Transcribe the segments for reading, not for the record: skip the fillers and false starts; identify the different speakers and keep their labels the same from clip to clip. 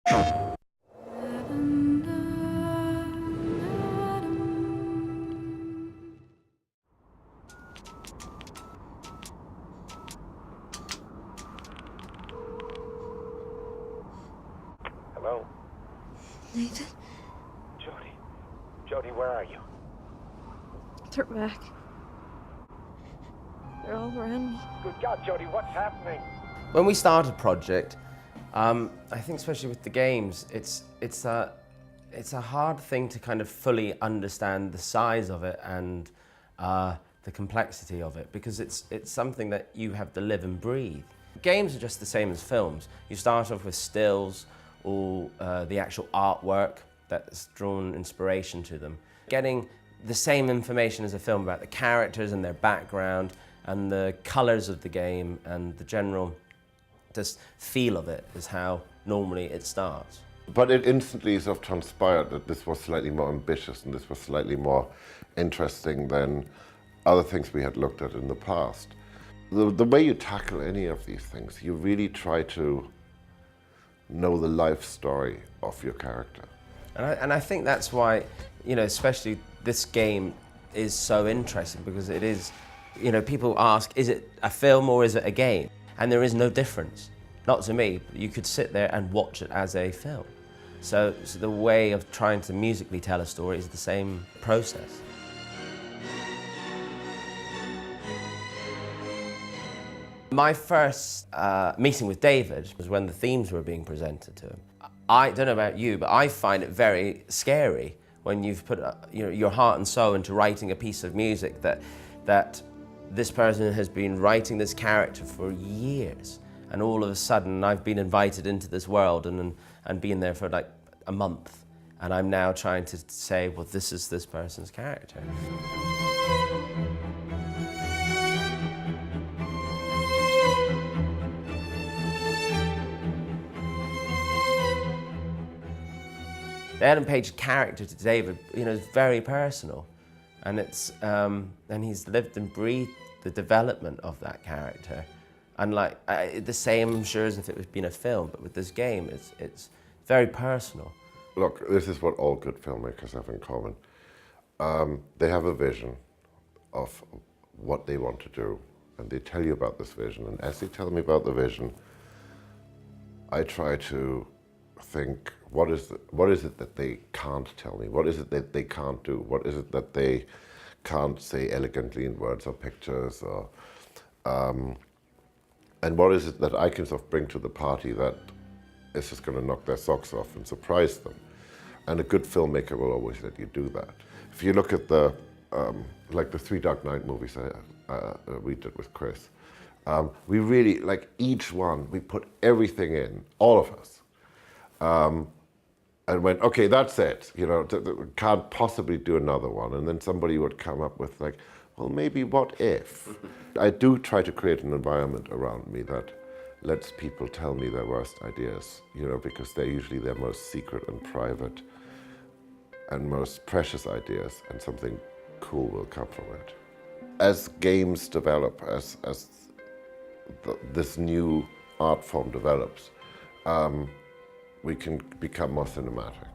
Speaker 1: Hello?
Speaker 2: Nathan?
Speaker 1: Jody. Jody, where are you?
Speaker 2: They're back. They're all around me.
Speaker 1: Good God, Jody, what's happening?
Speaker 3: When we started Project, I think especially with the games, it's a hard thing to kind of fully understand the size of it and the complexity of it, because it's something that you have to live and breathe. Games are just the same as films. You start off with stills or the actual artwork that's drawn inspiration to them. Getting the same information as a film about the characters and their background and the colours of the game and the general just feel of it is how normally it starts.
Speaker 4: But it instantly sort of transpired that this was slightly more ambitious and this was slightly more interesting than other things we had looked at in the past. The way you tackle any of these things, you really try to know the life story of your character.
Speaker 3: And I think that's why, you know, especially this game is so interesting, because it is, you know, people ask, is it a film or is it a game? And there is no difference. Not to me, but you could sit there and watch it as a film. So the way of trying to musically tell a story is the same process. My first meeting with David was when the themes were being presented to him. I don't know about you, but I find it very scary when you've put your heart and soul into writing a piece of music that this person has been writing this character for years, and all of a sudden I've been invited into this world and been there for like a month, and I'm now trying to say, well, this is this person's character. The Ellen Page character to David, you know, is very personal, and it's and he's lived and breathed the development of that character, unlike the same, I'm sure, as if it had been a film. But with this game, it's very personal.
Speaker 4: Look, this is what all good filmmakers have in common. They have a vision of what they want to do, and they tell you about this vision. And as they tell me about the vision, I try to think, what is it that they can't tell me? What is it that they can't do? What is it that they can't say elegantly in words or pictures? Or, and what is it that I can sort of bring to the party that is just going to knock their socks off and surprise them? And a good filmmaker will always let you do that. If you look at the like the 3 Dark Knight movies we did with Chris, we really, like each one, we put everything in, all of us. And went, okay, that's it, you know, can't possibly do another one. And then somebody would come up with like, well, maybe what if? I do try to create an environment around me that lets people tell me their worst ideas, you know, because they're usually their most secret and private and most precious ideas, and something cool will come from it. As games develop, as this new art form develops, we can become more cinematic.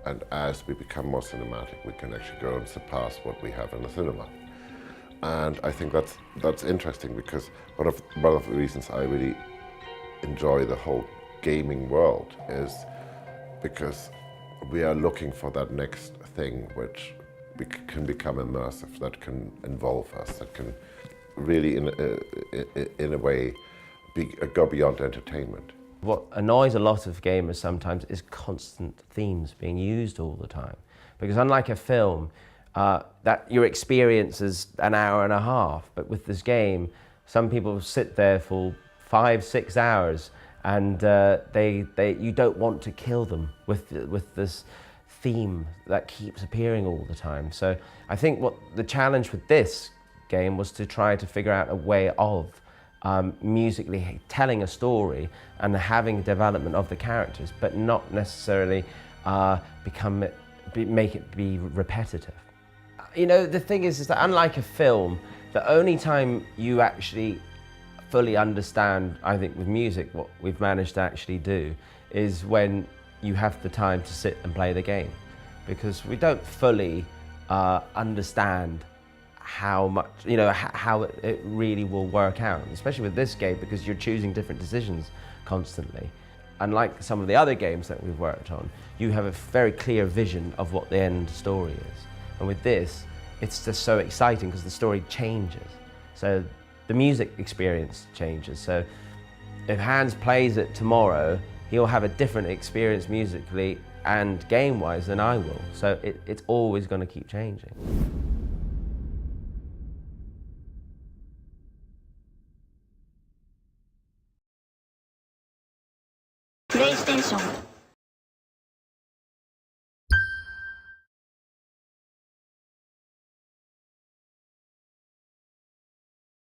Speaker 4: And as we become more cinematic, we can actually go and surpass what we have in the cinema. And I think that's interesting, because one of the reasons I really enjoy the whole gaming world is because we are looking for that next thing which can become immersive, that can involve us, that can really, in a way, go beyond entertainment.
Speaker 3: What annoys a lot of gamers sometimes is constant themes being used all the time. Because unlike a film, that your experience is an hour and a half, but with this game, some people sit there for 5-6 hours, and you don't want to kill them with this theme that keeps appearing all the time. So I think what the challenge with this game was to try to figure out a way of musically telling a story and having development of the characters, but not necessarily make it be repetitive. You know, the thing is that unlike a film, the only time you actually fully understand, I think with music, what we've managed to actually do is when you have the time to sit and play the game, because we don't fully understand how much, how it really will work out, especially with this game, because you're choosing different decisions constantly. Unlike some of the other games that we've worked on, you have a very clear vision of what the end story is. And with this, it's just so exciting because the story changes. So the music experience changes. So if Hans plays it tomorrow, he'll have a different experience musically and game-wise than I will. So it's always going to keep changing.
Speaker 5: PlayStation